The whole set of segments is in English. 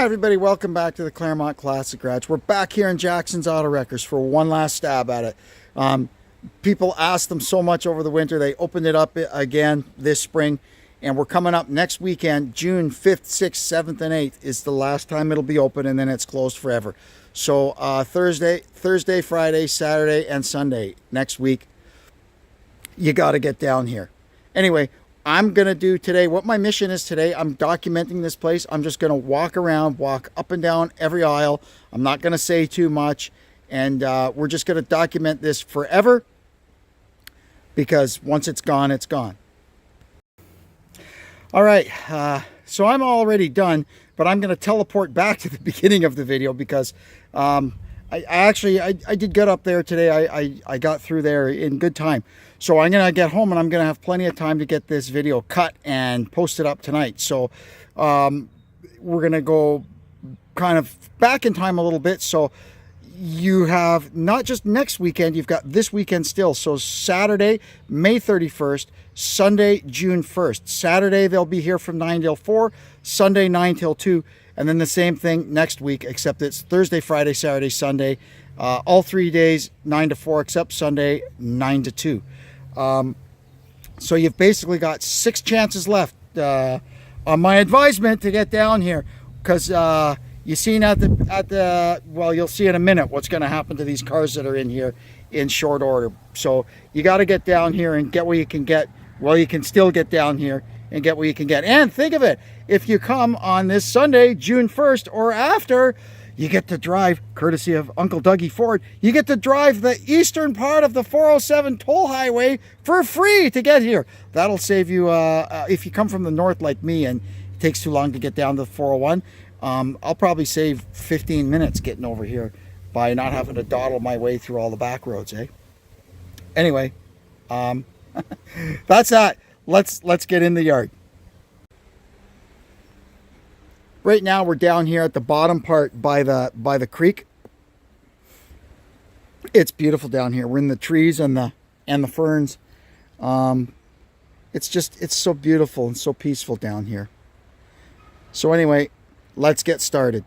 Hi everybody, welcome back to the Claremont Classic Garage. We're back here in Jackson's Auto Wreckers for one last stab at it. People asked them so much over the winter, they opened it up again this spring, and we're coming up next weekend. June 5th, 6th, 7th, and 8th is the last time it'll be open, and then it's closed forever. So Thursday, Friday, Saturday, and Sunday next week, you got to get down here. Anyway, I'm going to do today, what my mission is today, I'm documenting this place. I'm just going to walk around, walk up and down every aisle. I'm not going to say too much. And we're just going to document this forever, because once it's gone, it's gone. All right, so I'm already done, but I'm going to teleport back to the beginning of the video because I did good up there today. I got through there in good time. So I'm going to get home and I'm going to have plenty of time to get this video cut and posted up tonight. So we're going to go kind of back in time a little bit. So you have not just next weekend, you've got this weekend still. So Saturday, May 31st, Sunday, June 1st. Saturday, they'll be here from 9 till 4, Sunday, 9 till 2. And then the same thing next week, except it's Thursday, Friday, Saturday, Sunday. All 3 days, 9 to 4, except Sunday, 9 to 2. So you've basically got 6 chances left on my advisement to get down here, because you've seen at the well, you'll see in a minute what's going to happen to these cars that are in here in short order. So you got to get down here and get what you can get. Well, you can still get down here and get what you can get. And think of it, if you come on this Sunday, June 1st or after, you get to drive, courtesy of Uncle Dougie Ford, you get to drive the eastern part of the 407 toll highway for free to get here. That'll save you, if you come from the north like me and it takes too long to get down to the 401, I'll probably save 15 minutes getting over here by not having to dawdle my way through all the back roads, eh? Anyway, that's that. Let's get in the yard. Right now we're down here at the bottom part by the creek. It's beautiful down here. We're in the trees and the ferns. It's so beautiful and so peaceful down here. So anyway, let's get started.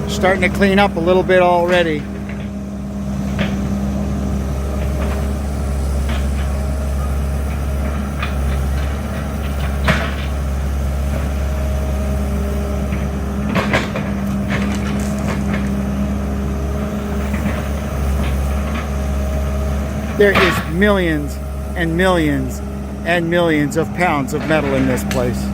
Starting to clean up a little bit already. There is millions and millions and millions of pounds of metal in this place.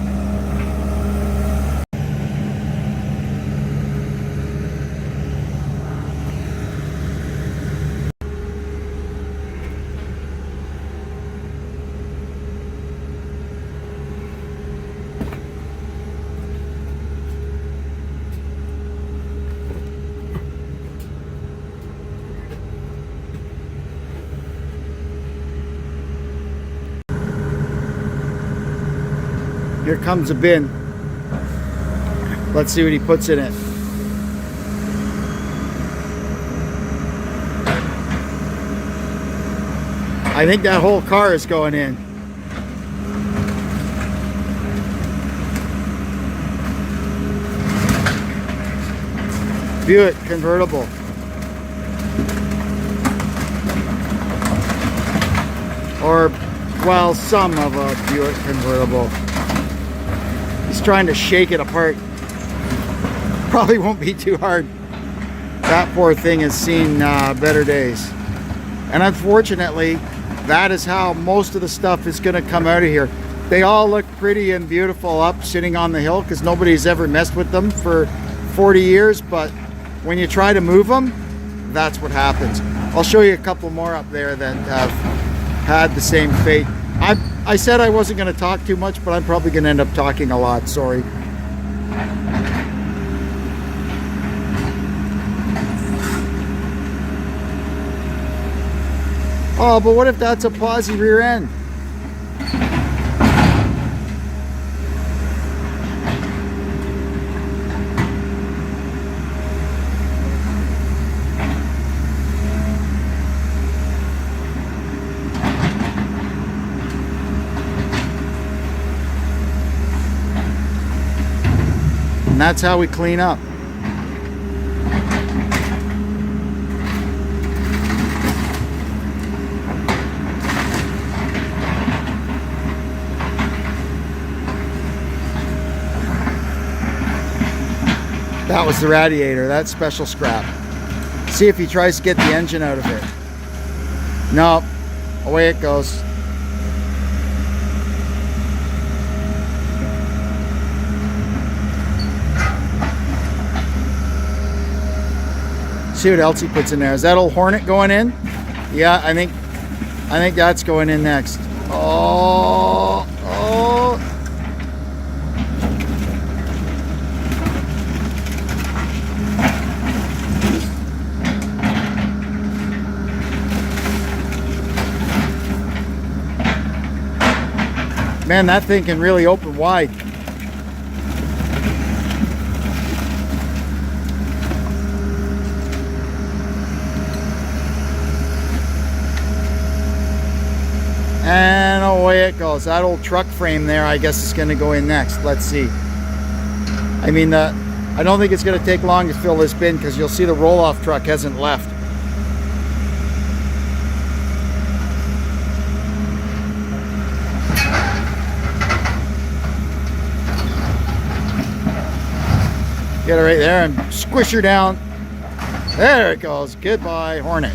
Here comes a bin. Let's see what he puts in it. I think that whole car is going in. Buick convertible. Or, well, some of a Buick convertible. He's trying to shake it apart. Probably won't be too hard. That poor thing has seen better days. And unfortunately, that is how most of the stuff is going to come out of here. They all look pretty and beautiful up sitting on the hill because nobody's ever messed with them for 40 years. But when you try to move them, that's what happens. I'll show you a couple more up there that have had the same fate. I said I wasn't going to talk too much, but I'm probably going to end up talking a lot. Sorry. Oh, but what if that's a posi rear end? And that's how we clean up. That was the radiator. That's special scrap. See if he tries to get the engine out of it. Nope. Away it goes. See what else he puts in there. Is that old Hornet going in? Yeah, I think that's going in next. Oh, oh. Man, that thing can really open wide. And away it goes. That old truck frame there, I guess, is going to go in next. Let's see. I mean, I don't think it's going to take long to fill this bin because you'll see the roll-off truck hasn't left. Get it right there and squish her down. There it goes. Goodbye, Hornet.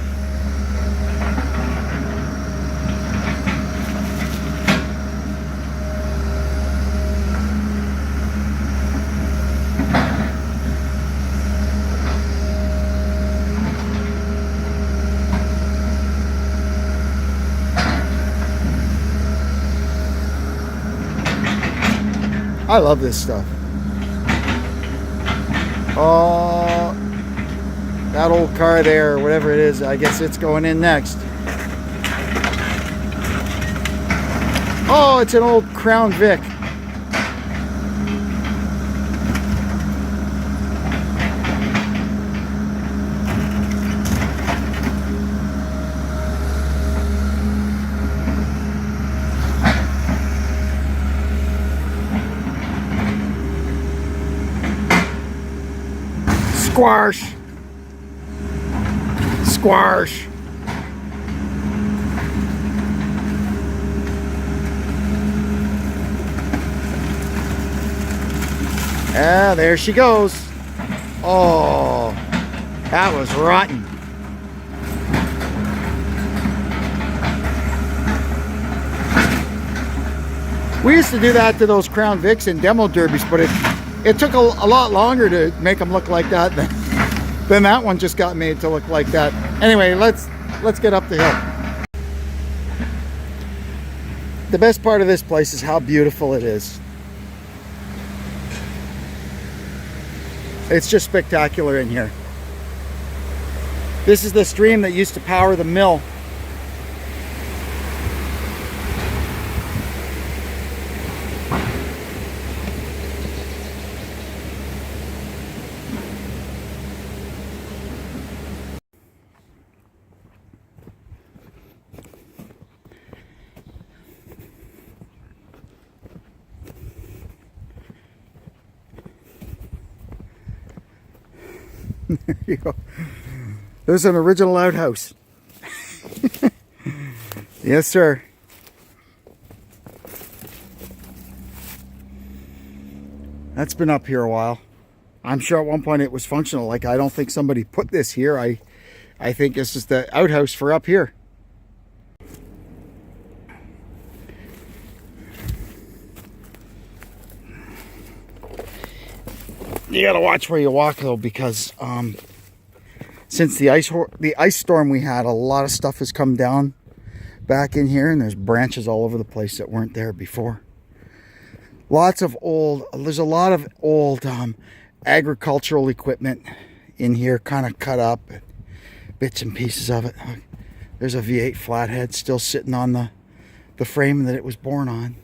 I love this stuff. Oh, that old car there, whatever it is, I guess it's going in next. Oh, it's an old Crown Vic. Squash. Squash. Yeah, there she goes. Oh, that was rotten. We used to do that to those Crown Vics and demo derbies, but it took a lot longer to make them look like that than that one just got made to look like that. Anyway, let's get up the hill. The best part of this place is how beautiful it is. It's just spectacular in here. This is the stream that used to power the mill. There you go. There's an original outhouse. Yes, sir. That's been up here a while. I'm sure at one point it was functional. Like, I don't think somebody put this here. I think this is the outhouse for up here. You gotta watch where you walk though, because since the ice storm we had, a lot of stuff has come down back in here, and there's branches all over the place that weren't there before. There's a lot of old agricultural equipment in here, kind of cut up, bits and pieces of it. There's a V8 flathead still sitting on the frame that it was born on.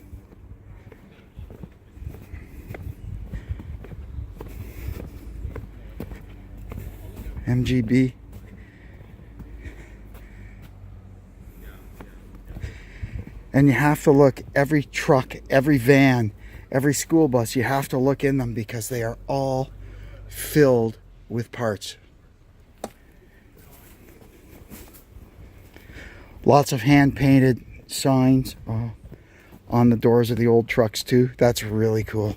MGB. And you have to look, every truck, every van, every school bus, you have to look in them because they are all filled with parts. Lots of hand-painted signs on the doors of the old trucks too. That's really cool.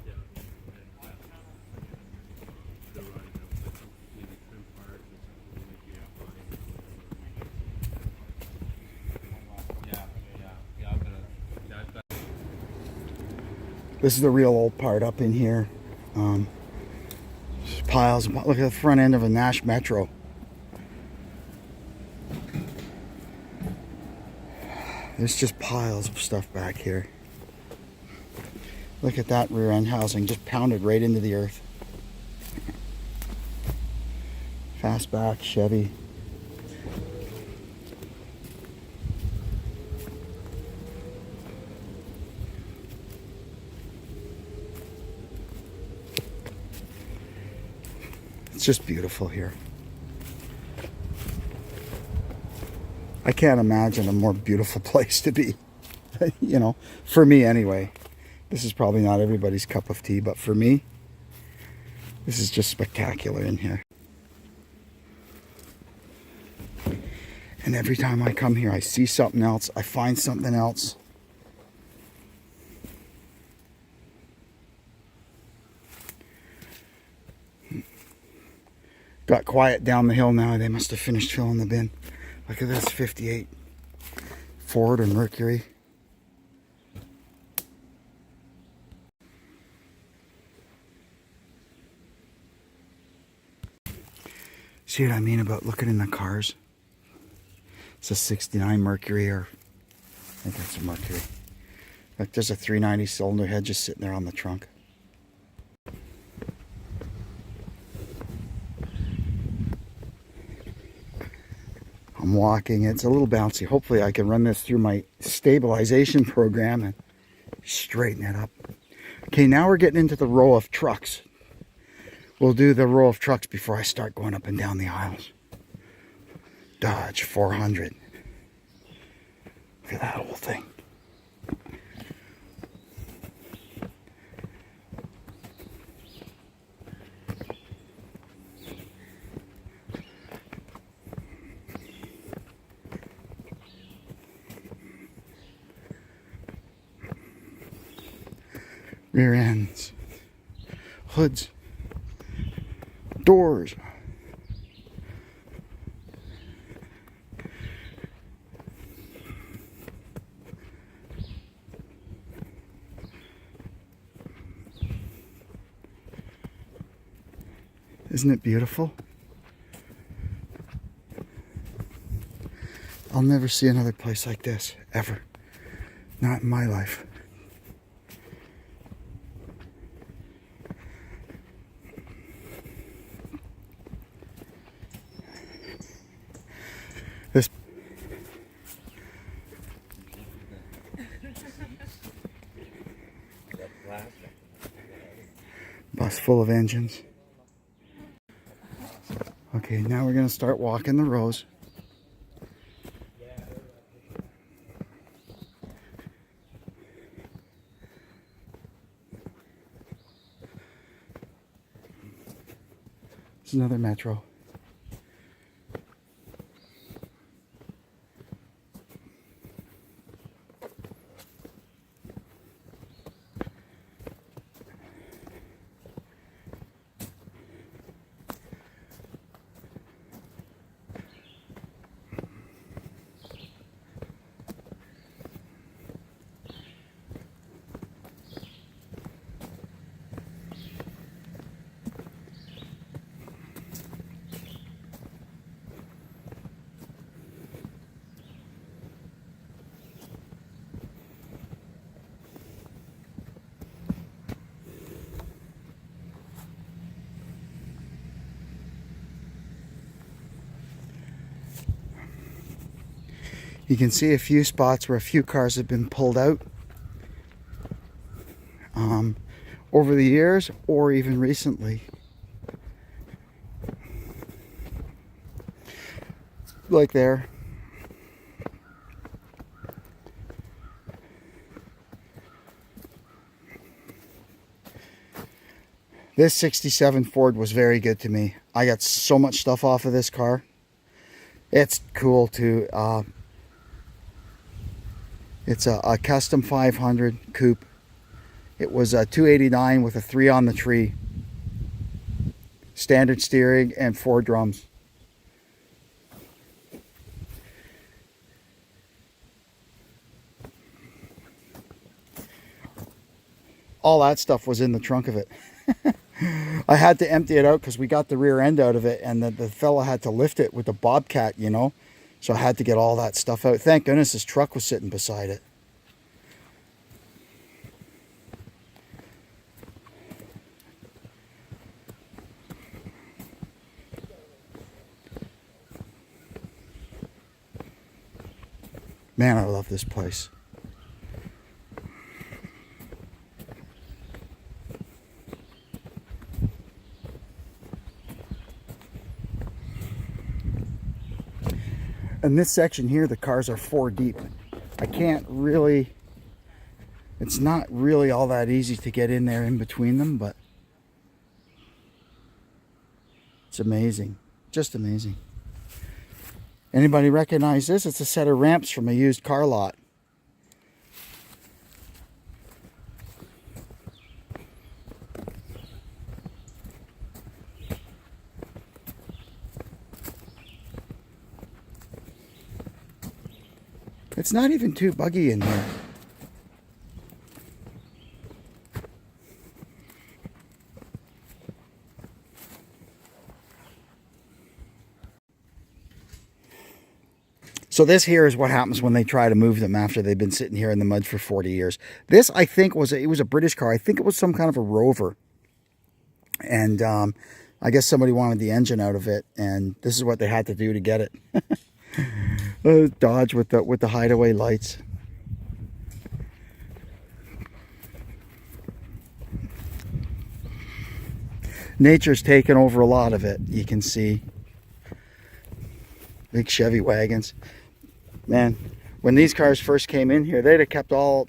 This is the real old part up in here. Piles. Look at the front end of a Nash Metro. There's just piles of stuff back here. Look at that rear end housing, just pounded right into the earth. Fastback Chevy. It's just beautiful here. I can't imagine a more beautiful place to be. You know, for me anyway. This is probably not everybody's cup of tea, but for me, this is just spectacular in here. And every time I come here, I see something else. I find something else. Got quiet down the hill now. They must have finished filling the bin. Look at this 58 Ford or Mercury. See what I mean about looking in the cars? It's a 69 Mercury, or I think that's a Mercury. Like, there's a 390 cylinder head just sitting there on the trunk. I'm walking. It's a little bouncy. Hopefully I can run this through my stabilization program and straighten it up. Okay, now we're getting into the row of trucks. We'll do the row of trucks before I start going up and down the aisles. Dodge 400. Look at that whole thing. Rear ends, hoods, doors. Isn't it beautiful? I'll never see another place like this, ever. Not in my life. This bus full of engines. Okay, now we're going to start walking the rows. It's another metro. You can see a few spots where a few cars have been pulled out over the years or even recently. Like there. This 67 Ford was very good to me. I got so much stuff off of this car. It's cool too. It's a custom 500 coupe. It was a 289 with a 3 on the tree. Standard steering and 4 drums. All that stuff was in the trunk of it. I had to empty it out because we got the rear end out of it, and the fella had to lift it with the bobcat, you know. So I had to get all that stuff out. Thank goodness his truck was sitting beside it. Man, I love this place. In this section here, the cars are 4 deep. I can't really, it's not really all that easy to get in there in between them, but it's amazing. Just amazing. Anybody recognize this? It's a set of ramps from a used car lot. It's not even too buggy in here. So this here is what happens when they try to move them after they've been sitting here in the mud for 40 years. This, I think, was a British car. I think it was some kind of a Rover. And I guess somebody wanted the engine out of it, and this is what they had to do to get it. Dodge with the hideaway lights. Nature's taken over a lot of it, you can see. Big Chevy wagons. Man, when these cars first came in here, they'd have kept all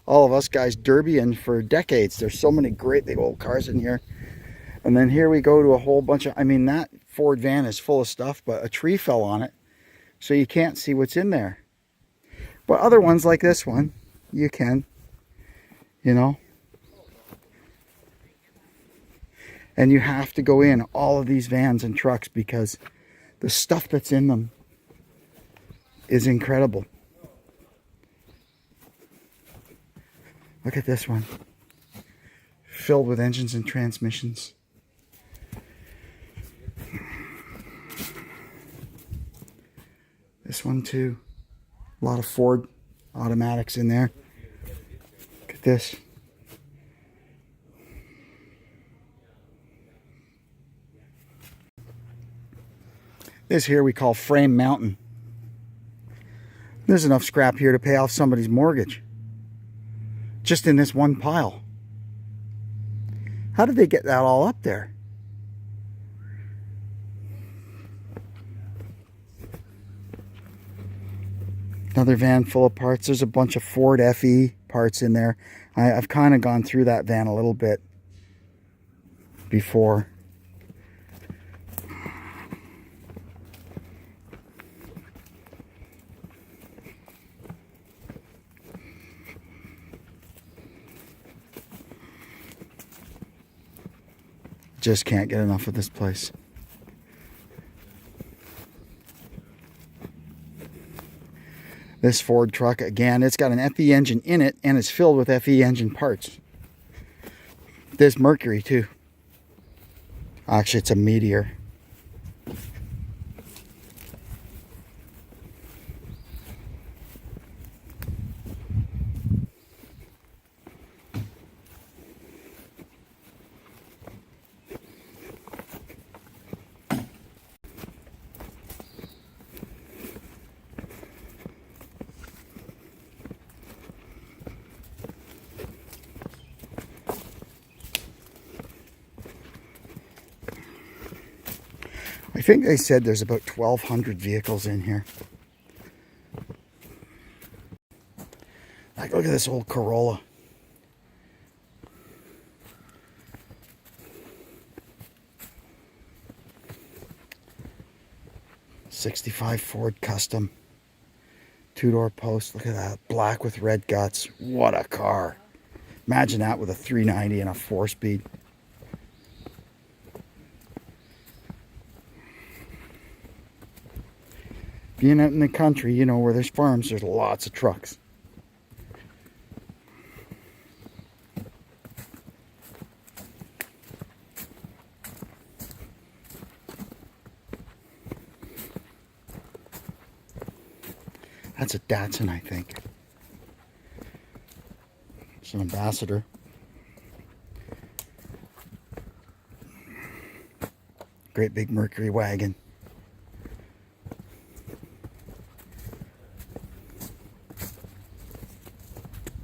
of us guys derbying for decades. There's so many great big old cars in here. And then here we go to a whole bunch of, I mean, that Ford van is full of stuff, but a tree fell on it, so you can't see what's in there. But other ones like this one, you can, you know. And you have to go in all of these vans and trucks because the stuff that's in them is incredible. Look at this one. Filled with engines and transmissions. This one too. A lot of Ford automatics in there. Look at this. This here we call Frame Mountain. There's enough scrap here to pay off somebody's mortgage. Just in this one pile. How did they get that all up there? Another van full of parts. There's a bunch of Ford FE parts in there. I've kind of gone through that van a little bit before. Just can't get enough of this place. This Ford truck, again, it's got an FE engine in it and it's filled with FE engine parts. This Mercury too. Actually, it's a Meteor. I think they said there's about 1,200 vehicles in here. Like, look at this old Corolla. '65 Ford Custom. Two-door post. Look at that. Black with red guts. What a car. Imagine that with a 390 and a 4-speed. Being out in the country, you know, where there's farms, there's lots of trucks. That's a Datsun, I think. It's an Ambassador. Great big Mercury wagon.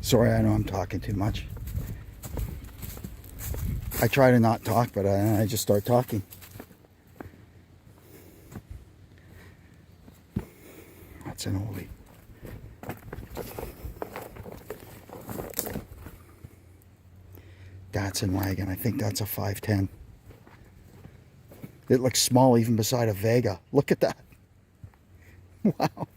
Sorry, I know I'm talking too much. I try to not talk, but I just start talking. That's an oldie. Datsun wagon. I think that's a 510. It looks small even beside a Vega. Look at that. Wow.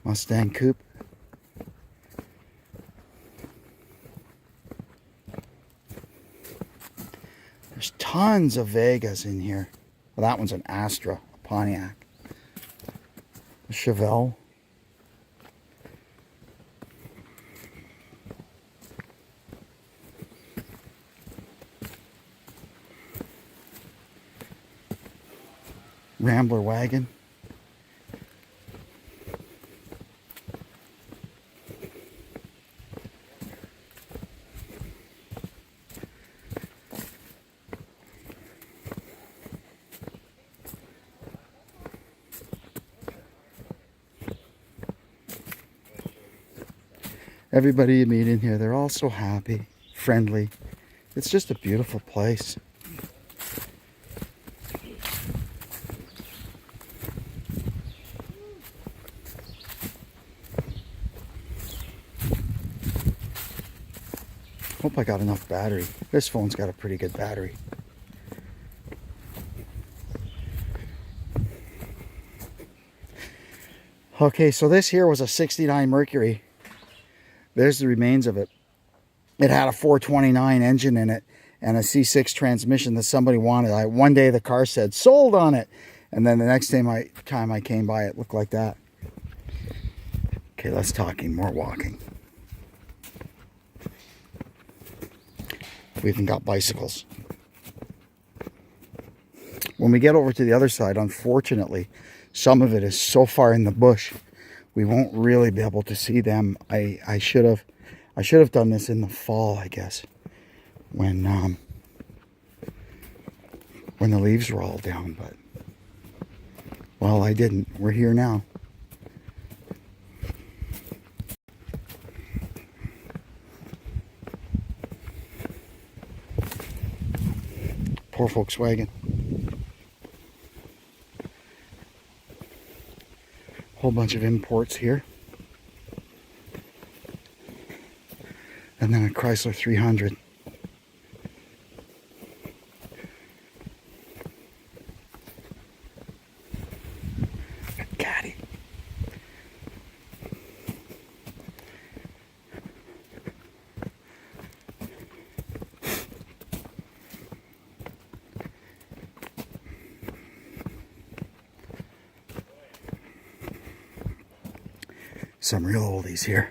Mustang Coupe. There's tons of Vegas in here. Well, that one's an Astra, a Pontiac. A Chevelle. Rambler wagon. Everybody you meet in here, they're all so happy, friendly. It's just a beautiful place. Hope I got enough battery. This phone's got a pretty good battery. Okay, so this here was a '69 Mercury. There's the remains of it. It had a 429 engine in it and a C6 transmission that somebody wanted. One day the car said, sold on it. And then the next time I came by, it looked like that. Okay, less talking, more walking. We even got bicycles. When we get over to the other side, unfortunately, some of it is so far in the bush, we won't really be able to see them. I should have done this in the fall, I guess, when the leaves were all down, but well, I didn't. We're here now. Poor Volkswagen. Whole bunch of imports here. And then a Chrysler 300. A caddy. Some real oldies here.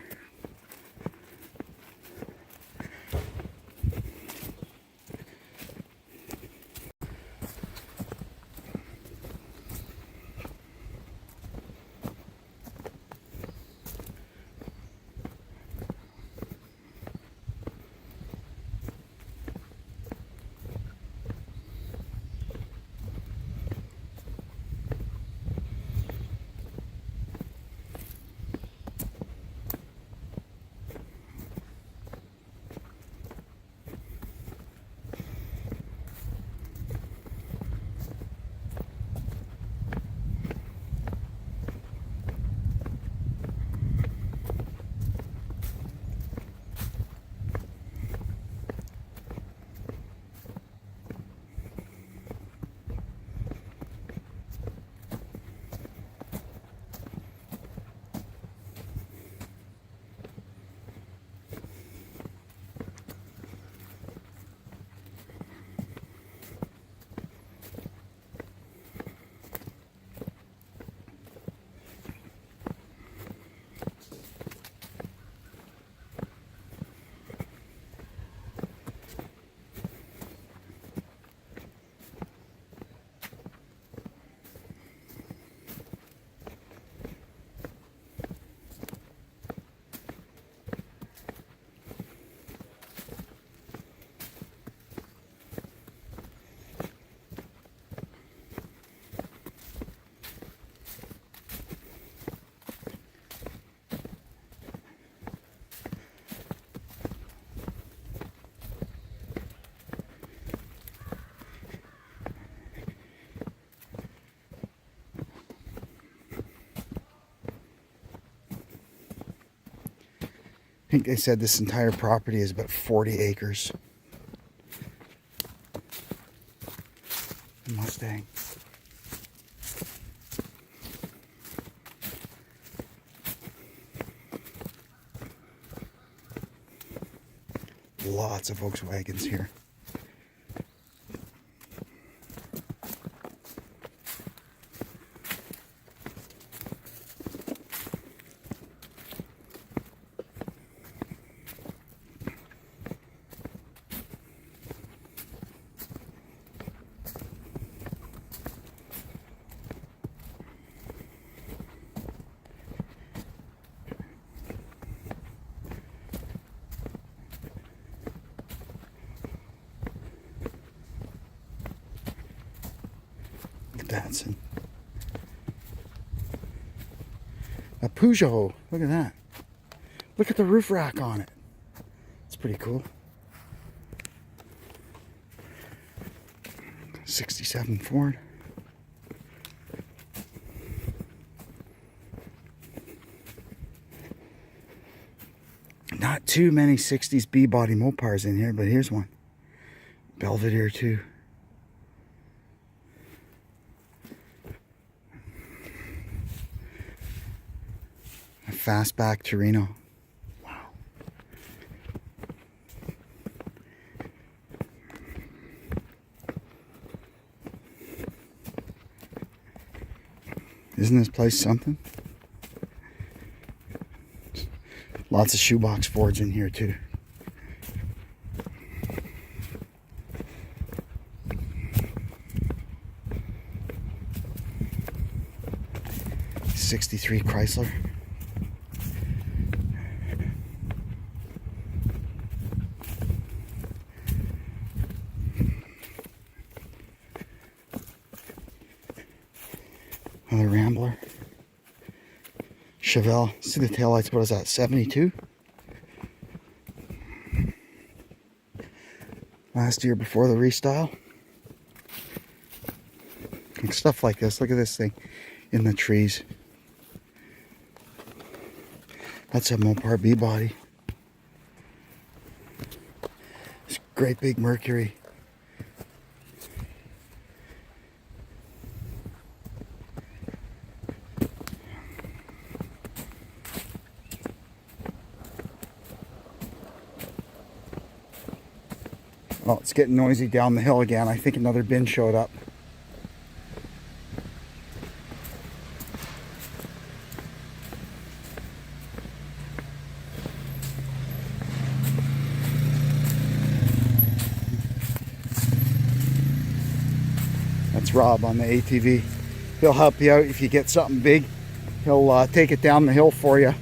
I think they said this entire property is about 40 acres. Mustang. Lots of Volkswagens here. Datsun. A Peugeot. Look at that. Look at the roof rack on it. It's pretty cool. 67 Ford. Not too many 60s B-body Mopars in here, but here's one. Belvedere too. Fastback Torino. Wow. Isn't this place something? Lots of shoebox Fords in here too. '63 Chrysler. Another Rambler. Chevelle. See the taillights, what is that, 72? Last year before the restyle. And stuff like this. Look at this thing in the trees. That's a Mopar B body. This great big Mercury. Oh, it's getting noisy down the hill again. I think another bin showed up. That's Rob on the ATV. He'll help you out if you get something big. He'll take it down the hill for you.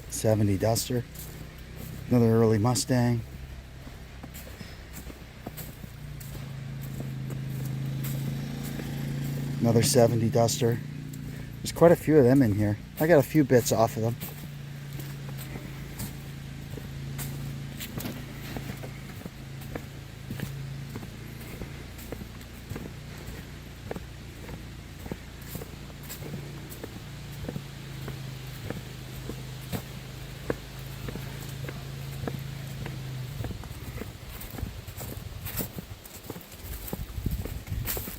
'70 Duster, another early Mustang. Another '70 Duster. There's quite a few of them in here. I got a few bits off of them.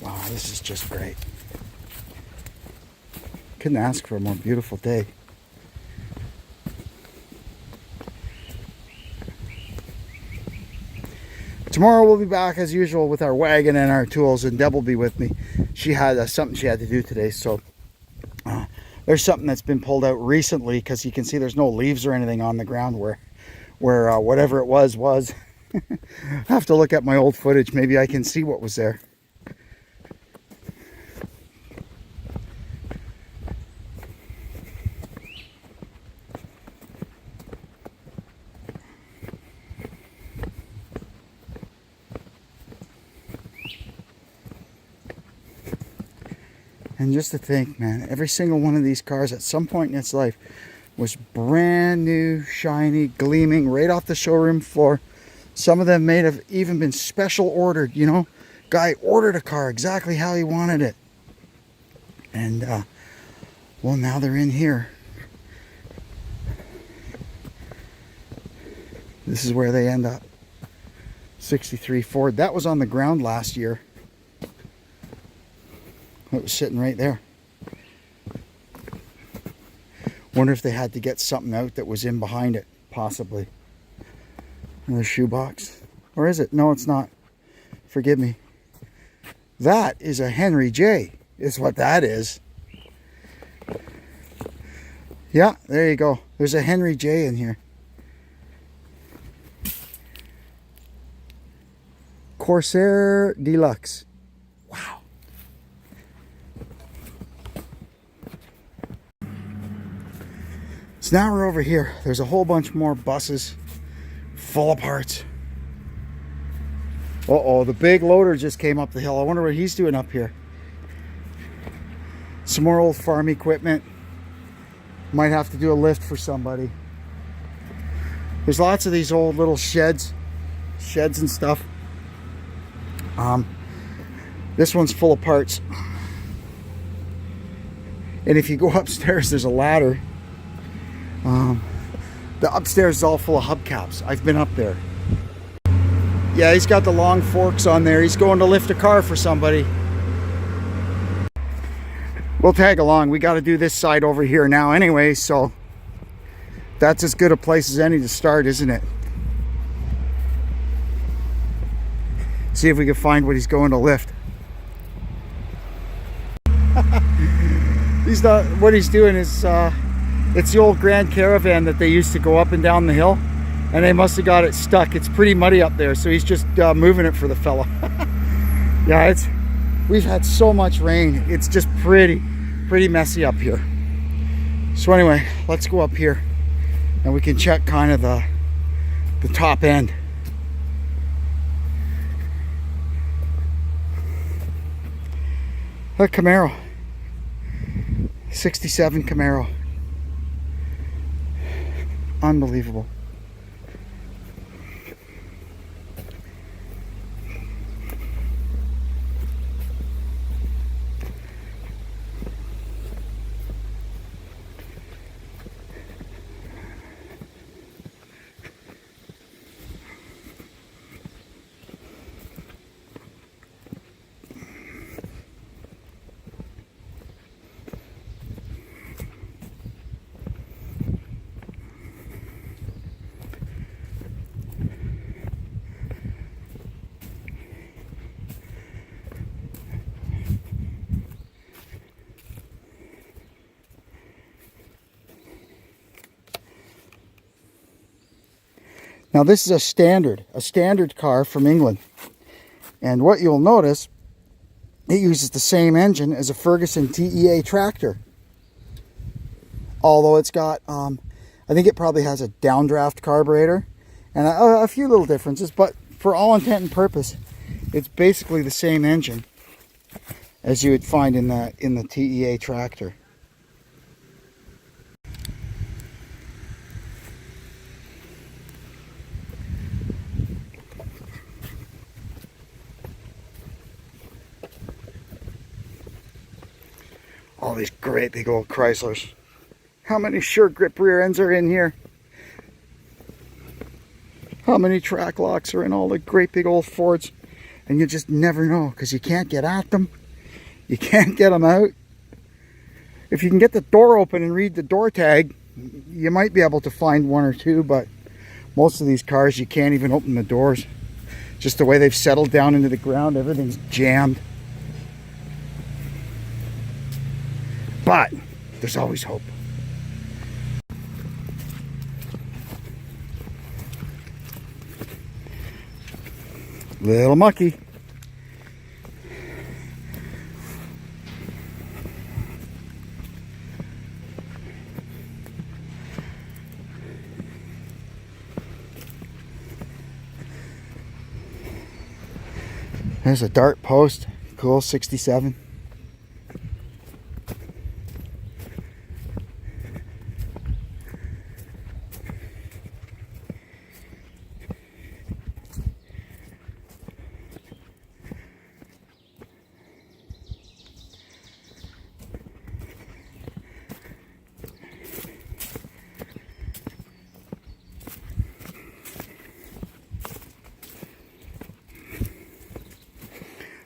Wow, this is just great. Couldn't ask for a more beautiful day. Tomorrow we'll be back as usual with our wagon and our tools, and Deb will be with me. She had something she had to do today, so there's something that's been pulled out recently, because you can see there's no leaves or anything on the ground where whatever it was. I have to look at my old footage. Maybe I can see what was there. And just to think, man, every single one of these cars at some point in its life was brand new, shiny, gleaming, right off the showroom floor. Some of them may have even been special ordered, you know. Guy ordered a car exactly how he wanted it. And, well, now they're in here. This is where they end up. '63 Ford. That was on the ground last year. It was sitting right there. Wonder if they had to get something out that was in behind it, possibly. Another shoebox. Or is it? No, it's not. Forgive me. That is a Henry J, is what that is. Yeah, there you go. There's a Henry J in here. Corsair Deluxe. Wow. So now we're over here. There's a whole bunch more buses full of parts. Uh-oh, the big loader just came up the hill. I wonder what he's doing up here. Some more old farm equipment. Might have to do a lift for somebody. There's lots of these old little sheds and stuff. This one's full of parts. And if you go upstairs, there's a ladder. The upstairs is all full of hubcaps. I've been up there. Yeah, he's got the long forks on there. He's going to lift a car for somebody. We'll tag along. We got to do this side over here now anyway, so that's as good a place as any to start, isn't it? See if we can find what he's going to lift. He's not, what he's doing is, it's the old Grand Caravan that they used to go up and down the hill, and they must have got it stuck. It's pretty muddy up there, so he's just moving it for the fella. Yeah, we've had so much rain. It's just pretty messy up here. So anyway, let's go up here and we can check kind of the top end. A Camaro, 67 Camaro, unbelievable. Now this is a standard car from England. And what you'll notice, it uses the same engine as a Ferguson TEA tractor. Although it's got, I think it probably has a downdraft carburetor and a few little differences, but for all intent and purpose, it's basically the same engine as you would find in the TEA tractor. All these great big old Chryslers. How many sure grip rear ends are in here? How many track locks are in all the great big old Fords? And you just never know, because you can't get at them. You can't get them out. If you can get the door open and read the door tag, you might be able to find one or two, but most of these cars you can't even open the doors. Just the way they've settled down into the ground, everything's jammed. But there's always hope. Little mucky. There's a dart post. Cool, 67.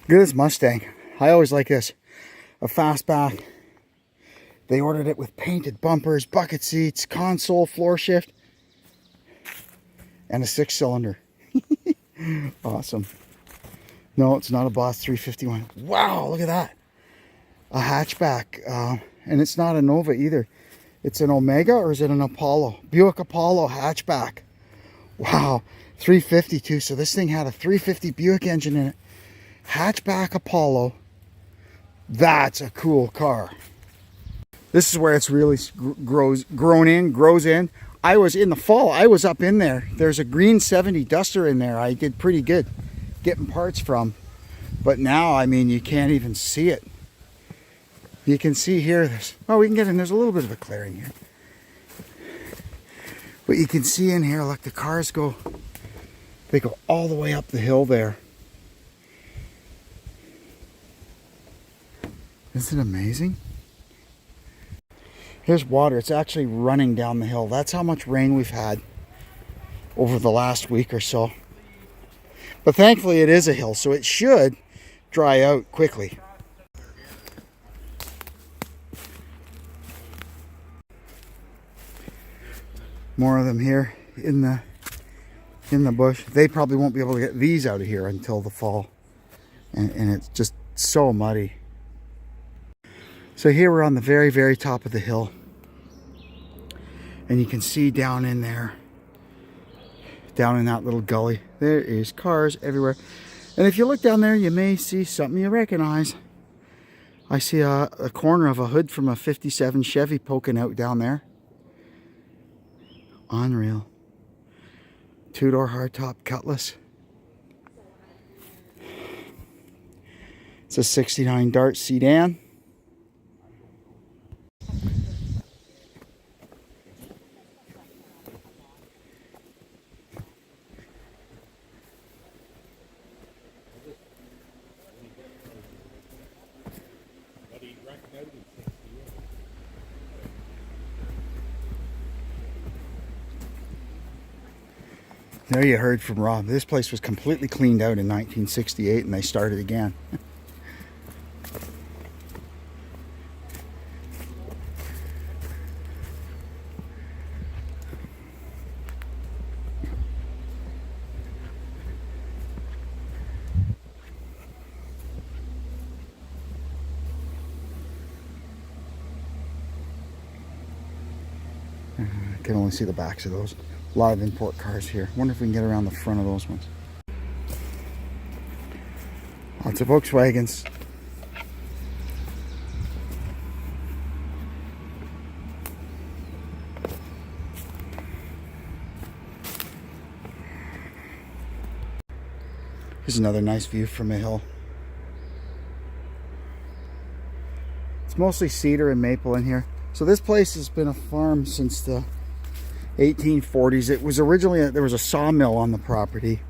Look at this Mustang. I always like this. A fastback. They ordered it with painted bumpers, bucket seats, console, floor shift, and a 6-cylinder. Awesome. No, it's not a Boss 351. Wow, look at that. A hatchback. And it's not a Nova either. It's an Omega, or is it an Apollo? Buick Apollo hatchback. Wow, 352. So this thing had a 350 Buick engine in it. Hatchback Apollo. That's a cool car. This is where it's really grows in. I was in the fall, I was up in there. There's a green 70 Duster in there. I did pretty good getting parts from. But now, I mean, you can't even see it. You can see here, well, we can get in, there's a little bit of a clearing here. But you can see in here, look, the cars they go all the way up the hill there. Isn't it amazing? Here's water. It's actually running down the hill. That's how much rain we've had over the last week or so. But thankfully it is a hill, so it should dry out quickly. More of them here in the bush. They probably won't be able to get these out of here until the fall. And it's just so muddy. So here we're on the very, very top of the hill. And you can see down in there, down in that little gully, there is cars everywhere. And if you look down there, you may see something you recognize. I see a corner of a hood from a 57 Chevy poking out down there. Unreal. Two-door hardtop Cutlass. It's a 69 Dart sedan. There you heard from Rob. This place was completely cleaned out in 1968 and they started again. I can only see the backs of those. A lot of import cars here. Wonder if we can get around the front of those ones. Lots of Volkswagens. Here's another nice view from a hill. It's mostly cedar and maple in here. So this place has been a farm since the 1840s. It was originally, there was a sawmill on the property.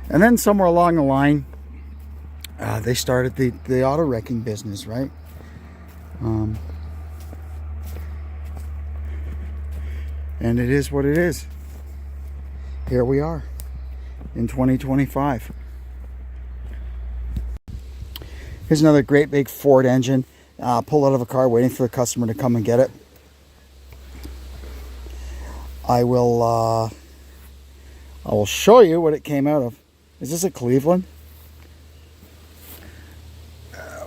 And then somewhere along the line, they started the auto wrecking business, right? And it is what it is. Here we are in 2025. Here's another great big Ford engine. Pulled out of a car waiting for the customer to come and get it. I will show you what it came out of. Is this a Cleveland?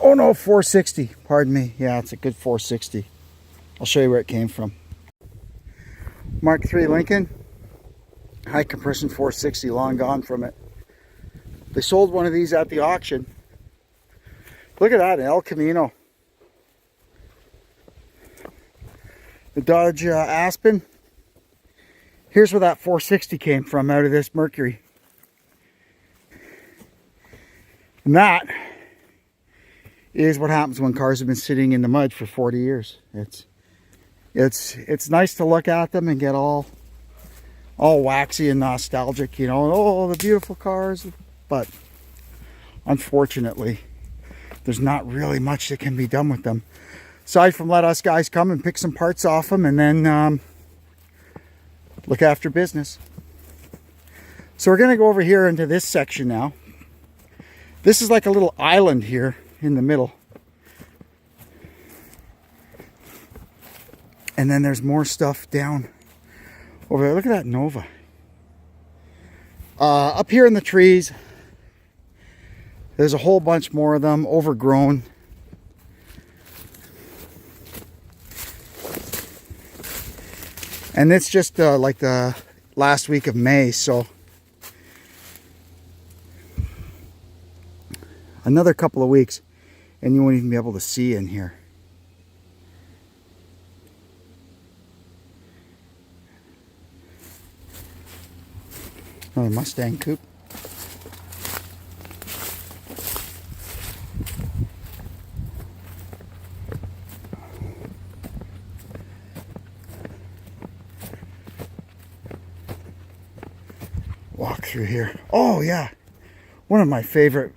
Oh no, 460. Pardon me. Yeah, it's a good 460. I'll show you where it came from. Mark III Lincoln. High compression 460, long gone from it. They sold one of these at the auction. Look at that, El Camino. The Dodge Aspen. Here's where that 460 came from, out of this Mercury. And that is what happens when cars have been sitting in the mud for 40 years. It's nice to look at them and get all waxy and nostalgic, you know, oh, the beautiful cars, but unfortunately, there's not really much that can be done with them. Aside from let us guys come and pick some parts off them and then look after business. So we're going to go over here into this section now. This is like a little island here in the middle. And then there's more stuff down over there. Look at that Nova. Up here in the trees, there's a whole bunch more of them, overgrown. And it's just like the last week of May, so another couple of weeks and you won't even be able to see in here. Another Mustang coupe. Walk through here. Oh yeah, one of my favorite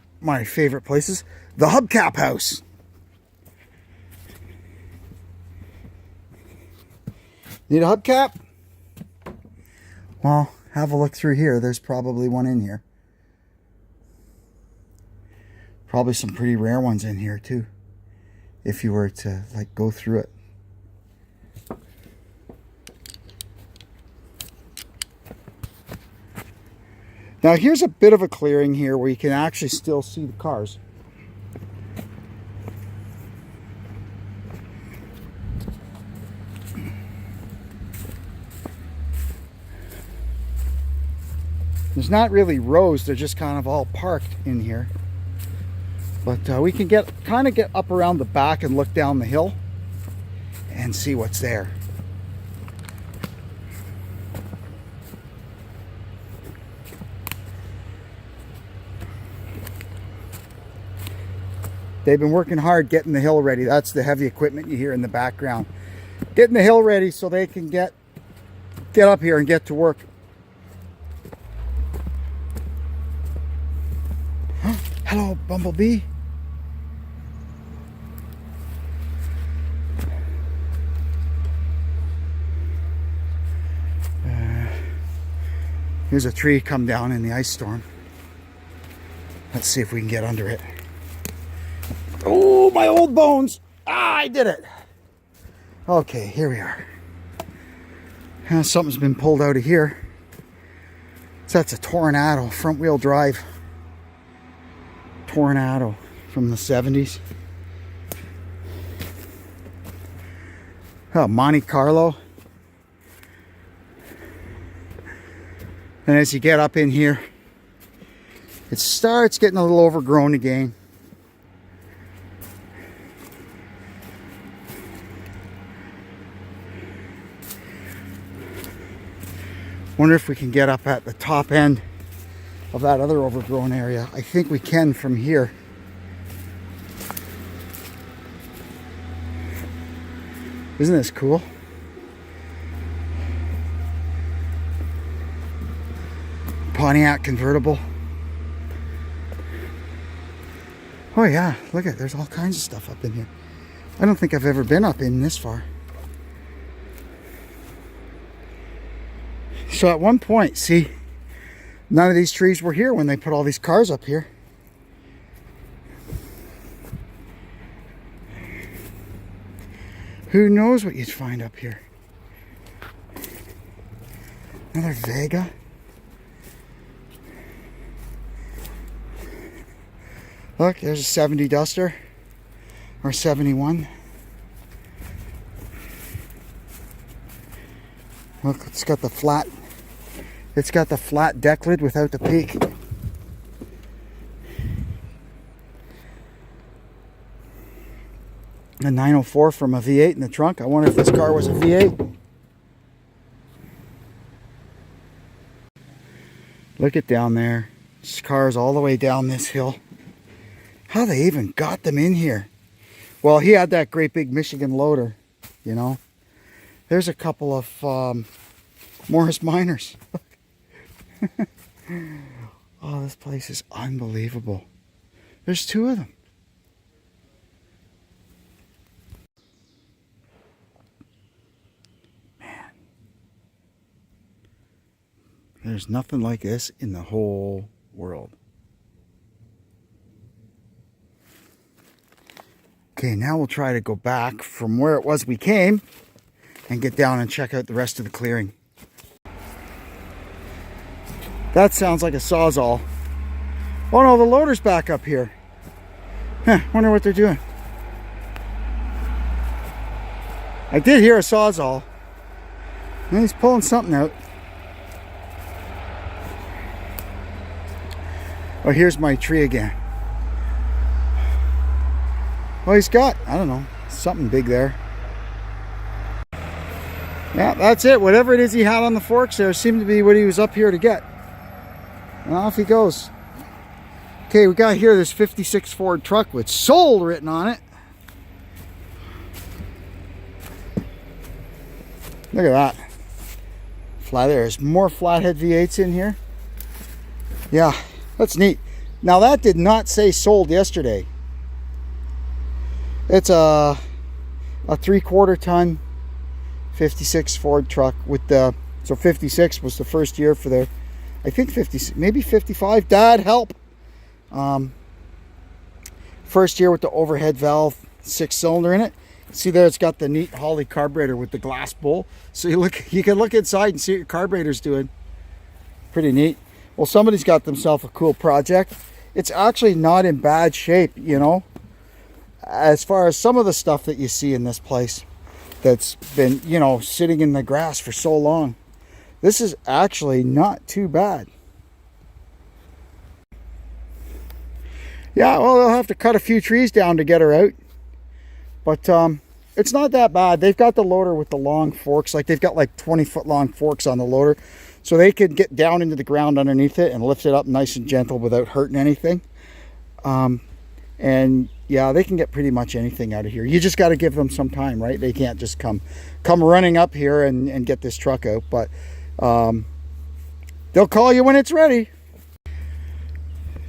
places, the Hubcap House. Need a hubcap? Well, have a look through here. There's probably one in here. Probably some pretty rare ones in here too, if you were to like go through it. Now here's a bit of a clearing here where you can actually still see the cars. There's not really rows, they're just kind of all parked in here. But we can kind of get up around the back and look down the hill and see what's there. They've been working hard getting the hill ready. That's the heavy equipment you hear in the background. Getting the hill ready so they can get up here and get to work. Hello, Bumblebee. Here's a tree come down in the ice storm. Let's see if we can get under it. Oh, my old bones. Ah, I did it. Okay, here we are. Something's been pulled out of here. So that's a Tornado, front wheel drive Tornado from the 70s. Oh, Monte Carlo. And as you get up in here, it starts getting a little overgrown again. Wonder if we can get up at the top end of that other overgrown area. I think we can from here. Isn't this cool? Pontiac convertible. Oh yeah, look at, there's all kinds of stuff up in here. I don't think I've ever been up in this far. So at one point, see, none of these trees were here when they put all these cars up here. Who knows what you'd find up here? Another Vega. Look, there's a 70 Duster, or 71. Look, it's got the flat deck lid without the peak. A 904 from a V8 in the trunk. I wonder if this car was a V8. Look at down there. This car's all the way down this hill. How they even got them in here? Well, he had that great big Michigan loader, you know. There's a couple of Morris Minors. Oh, this place is unbelievable. There's two of them. Man. There's nothing like this in the whole world. Okay, now we'll try to go back from where it was we came and get down and check out the rest of the clearing. That sounds like a Sawzall. Oh no, the loader's back up here. Huh, wonder what they're doing. I did hear a Sawzall. And he's pulling something out. Oh, here's my tree again. Well, he's got, I don't know, something big there. Yeah, that's it. Whatever it is he had on the forks there seemed to be what he was up here to get. And off he goes. Okay, we got here this 56 Ford truck with sold written on it. Look at that. There's more flathead V8s in here. Yeah, that's neat. Now that did not say sold yesterday. It's a 3/4 ton 56 Ford truck with the, so 56 was the first year for their, I think 50, maybe 55. Dad, help. First year with the overhead valve 6-cylinder in it. See there, it's got the neat Holley carburetor with the glass bowl. So you can look inside and see what your carburetor's doing. Pretty neat. Well, somebody's got themselves a cool project. It's actually not in bad shape, you know. As far as some of the stuff that you see in this place that's been, you know, sitting in the grass for so long, this is actually not too bad. Yeah, well, they'll have to cut a few trees down to get her out. But it's not that bad. They've got the loader with the long forks. Like, they've got like 20-foot long forks on the loader. So they could get down into the ground underneath it and lift it up nice and gentle without hurting anything. And yeah, they can get pretty much anything out of here. You just got to give them some time, right? They can't just come running up here and get this truck out. But they'll call you when it's ready.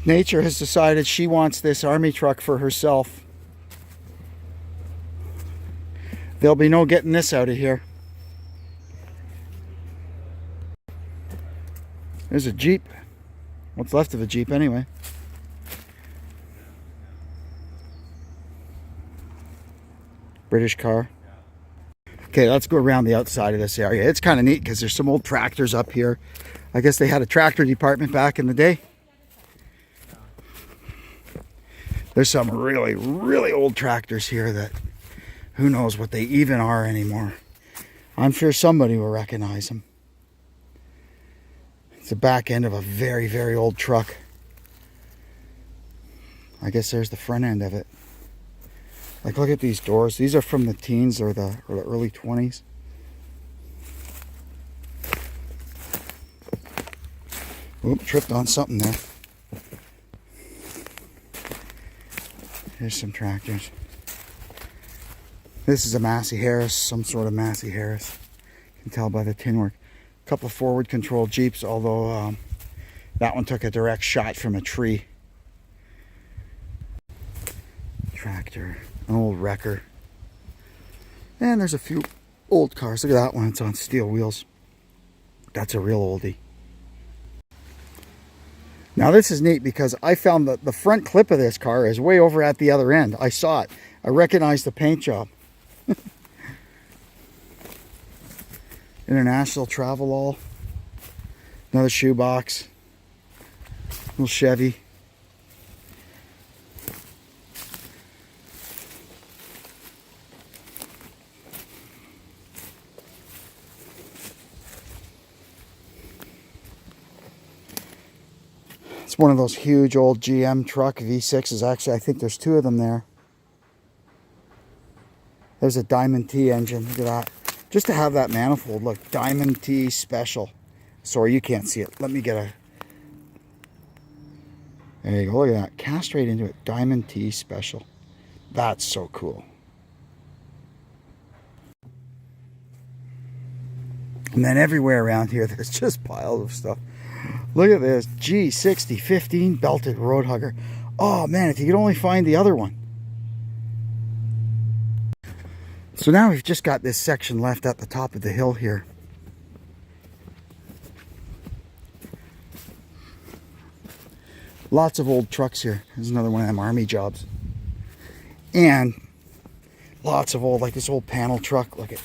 Nature has decided she wants this army truck for herself. There'll be no getting this out of here. There's a Jeep. What's left of a Jeep anyway. British car. Okay, let's go around the outside of this area. It's kind of neat because there's some old tractors up here. I guess they had a tractor department back in the day. There's some really, really old tractors here that who knows what they even are anymore. I'm sure somebody will recognize them. It's the back end of a very, very old truck. I guess there's the front end of it. Like, look at these doors. These are from the teens or the early 20s. Oop, tripped on something there. Here's some tractors. This is a Massey Harris, some sort of Massey Harris. You can tell by the tin work. A couple of forward control Jeeps, although that one took a direct shot from a tree. Tractor, an old wrecker. And there's a few old cars. Look at that one, it's on steel wheels. That's a real oldie. Now this is neat because I found that the front clip of this car is way over at the other end. I saw it. I recognized the paint job. International Travelall. Another shoebox. Little Chevy. It's one of those huge old GM truck V6s. Actually, I think there's two of them there. There's a Diamond T engine. Look at that. Just to have that manifold. Look, Diamond T Special. Sorry, you can't see it. Let me get a... There you go. Look at that. Cast right into it. Diamond T Special. That's so cool. And then everywhere around here, there's just piles of stuff. Look at this G6015 belted road hugger. Oh man, if you could only find the other one. So now we've just got this section left at the top of the hill here. Lots of old trucks here. There's another one of them army jobs. And lots of old, like this old panel truck. Look at,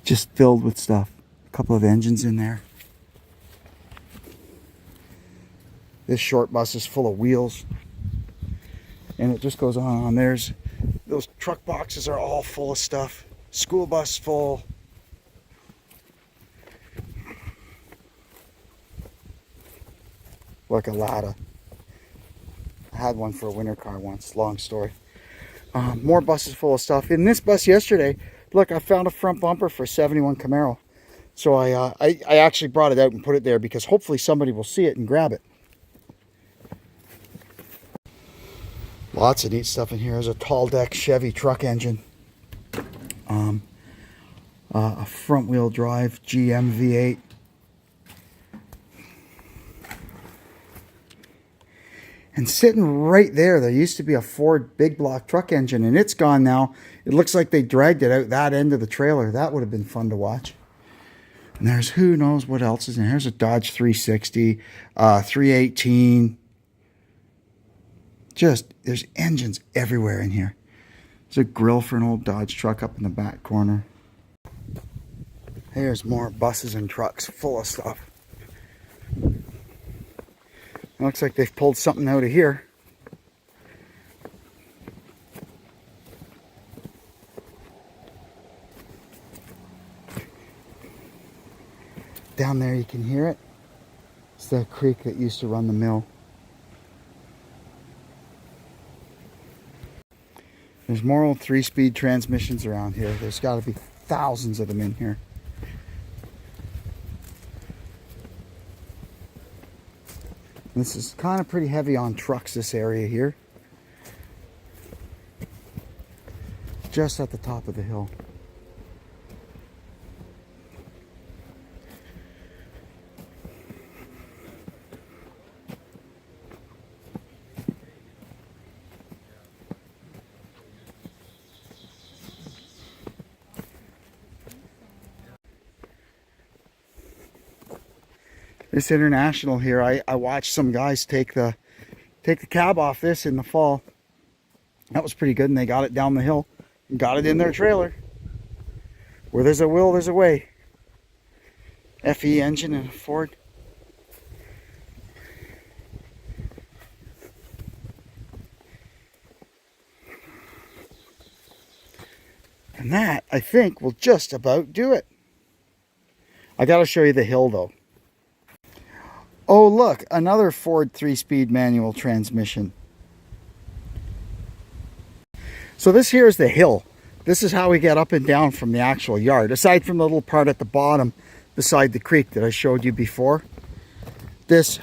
just filled with stuff. A couple of engines in there. This short bus is full of wheels. And it just goes on. There's, those truck boxes are all full of stuff. School bus full. Like a Lada. I had one for a winter car once. Long story. More buses full of stuff. In this bus yesterday, look, I found a front bumper for a 71 Camaro. So I actually brought it out and put it there because hopefully somebody will see it and grab it. Lots of neat stuff in here. There's a tall deck Chevy truck engine. A front wheel drive GM V8. And sitting right there used to be a Ford big block truck engine, and it's gone now. It looks like they dragged it out that end of the trailer. That would have been fun to watch. And there's who knows what else is in here. There's a Dodge 360, 318. Just, there's engines everywhere in here. There's a grill for an old Dodge truck up in the back corner. There's more buses and trucks full of stuff. It looks like they've pulled something out of here. Down there you can hear it. It's the creek that used to run the mill. There's more old 3-speed transmissions around here. There's got to be thousands of them in here. This is kind of pretty heavy on trucks, this area here. Just at the top of the hill. This International here, I watched some guys take the cab off this in the fall. That was pretty good, and they got it down the hill and got it in their trailer. Where there's a will, there's a way. FE engine and a Ford. And that, I think, will just about do it. I gotta show you the hill though. Oh look, another Ford 3-speed manual transmission. So this here is the hill. This is how we get up and down from the actual yard. Aside from the little part at the bottom beside the creek that I showed you before. It's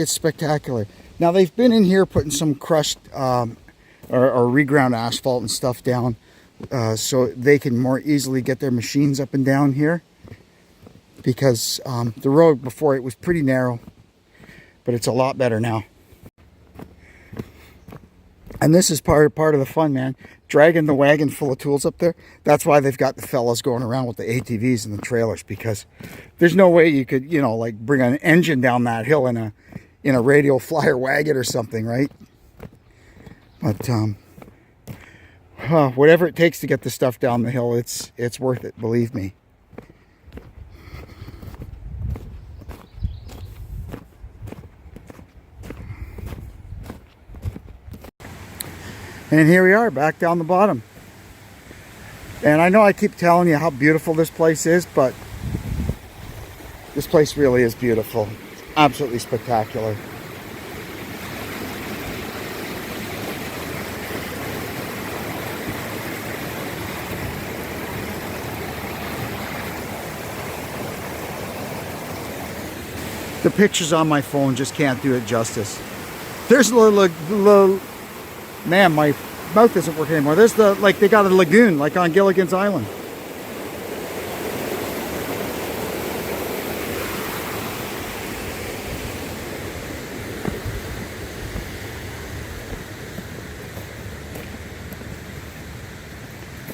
spectacular. Now they've been in here putting some crushed or reground asphalt and stuff down so they can more easily get their machines up and down here. Because the road before it was pretty narrow, but it's a lot better now. And this is part of the fun, man. Dragging the wagon full of tools up there. That's why they've got the fellas going around with the ATVs and the trailers, because there's no way you could, you know, like bring an engine down that hill in a radial flyer wagon or something, right? But whatever it takes to get the stuff down the hill, it's worth it, believe me. And here we are, back down the bottom. And I know I keep telling you how beautiful this place is, but this place really is beautiful. Absolutely spectacular. The pictures on my phone just can't do it justice. There's a little man, my mouth isn't working anymore. There's they got a lagoon, like on Gilligan's Island.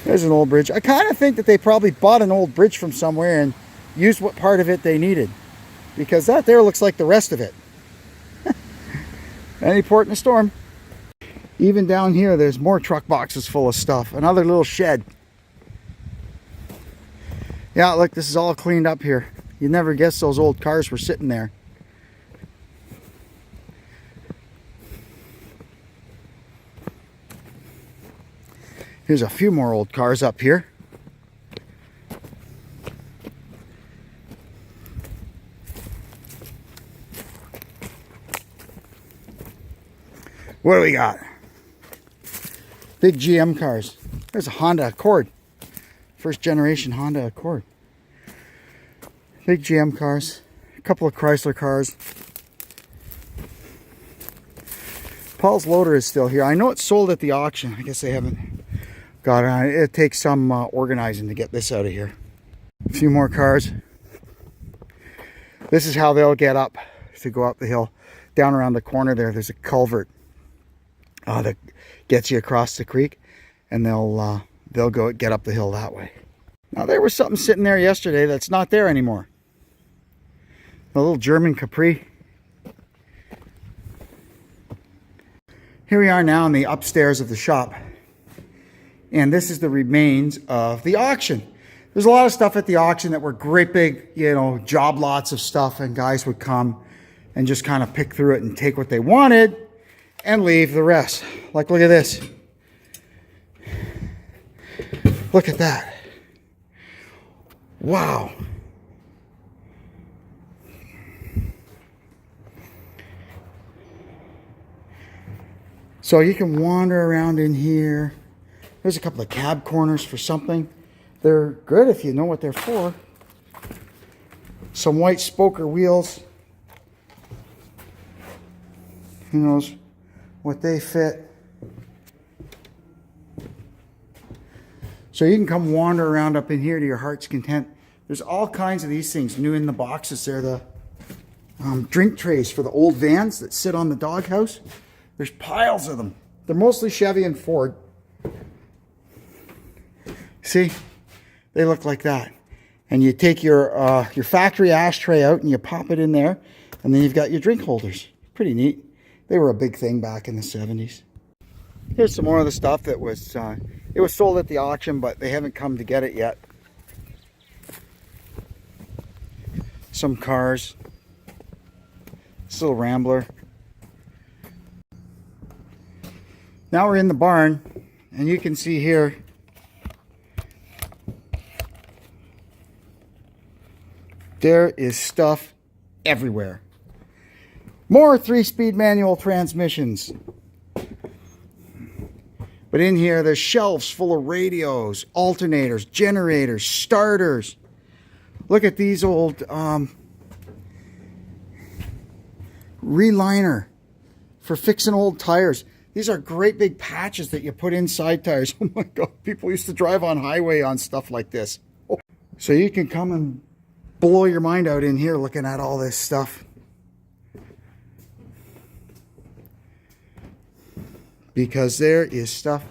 There's an old bridge. I kind of think that they probably bought an old bridge from somewhere and used what part of it they needed. Because that there looks like the rest of it. Any port in a storm. Even down here, there's more truck boxes full of stuff. Another little shed. Yeah, look, this is all cleaned up here. You'd never guess those old cars were sitting there. Here's a few more old cars up here. What do we got? Big GM cars. There's a Honda Accord. First generation Honda Accord. Big GM cars. A couple of Chrysler cars. Paul's loader is still here. I know it's sold at the auction. I guess they haven't got it. It takes some organizing to get this out of here. A few more cars. This is how they'll get up to go up the hill. Down around the corner there's a culvert that gets you across the creek, and they'll go get up the hill that way. Now there was something sitting there yesterday that's not there anymore. A little German Capri. Here we are now in the upstairs of the shop, and this is the remains of the auction. There's a lot of stuff at the auction that were great big, you know, job lots of stuff, and guys would come and just kind of pick through it and take what they wanted and leave the rest. Like, look at this. Look at that. Wow. So you can wander around in here. There's a couple of cab corners for something. They're good if you know what they're for. Some white spoker wheels. Who knows what they fit. So you can come wander around up in here to your heart's content. There's all kinds of these things new in the boxes. They're the drink trays for the old vans that sit on the doghouse. There's piles of them. They're mostly Chevy and Ford. See, they look like that. And you take your factory ashtray out and you pop it in there, and then you've got your drink holders. Pretty neat. They were a big thing back in the 70s. Here's some more of the stuff that was it was sold at the auction, but they haven't come to get it yet. Some cars. This little Rambler. Now we're in the barn, and you can see here there is stuff everywhere. More 3-speed manual transmissions. But in here, there's shelves full of radios, alternators, generators, starters. Look at these old reliner for fixing old tires. These are great big patches that you put inside tires. Oh my God, people used to drive on highway on stuff like this. Oh. So you can come and blow your mind out in here looking at all this stuff. Because there is stuff.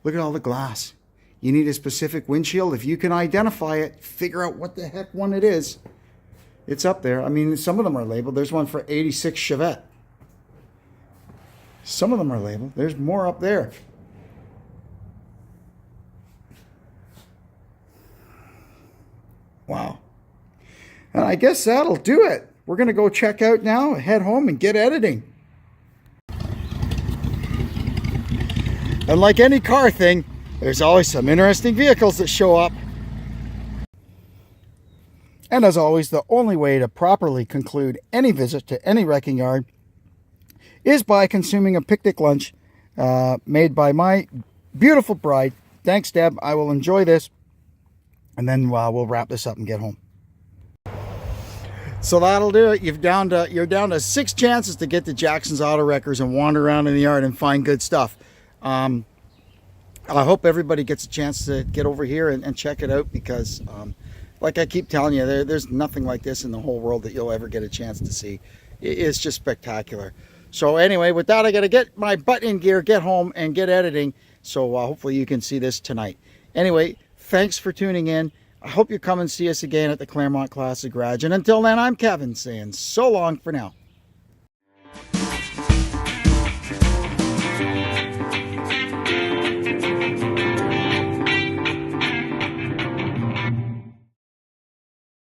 Look at all the glass. You need a specific windshield. If you can identify it, figure out what the heck one it is. It's up there. I mean, some of them are labeled. There's one for 86 Chevette. Some of them are labeled. There's more up there. Wow. And I guess that'll do it. We're going to go check out now, head home, and get editing. And like any car thing, there's always some interesting vehicles that show up. And as always, the only way to properly conclude any visit to any wrecking yard is by consuming a picnic lunch made by my beautiful bride. Thanks, Deb. I will enjoy this. And then we'll wrap this up and get home. So that'll do it. You're down to 6 chances to get to Jackson's Auto Wreckers and wander around in the yard and find good stuff. I hope everybody gets a chance to get over here and check it out, because like I keep telling you, there's nothing like this in the whole world that you'll ever get a chance to see. It's just spectacular. So anyway, with that, I got to get my butt in gear, get home, and get editing. So hopefully you can see this tonight. Anyway, thanks for tuning in. I hope you come and see us again at the Claremont Classic Garage. And until then, I'm Kevin saying so long for now.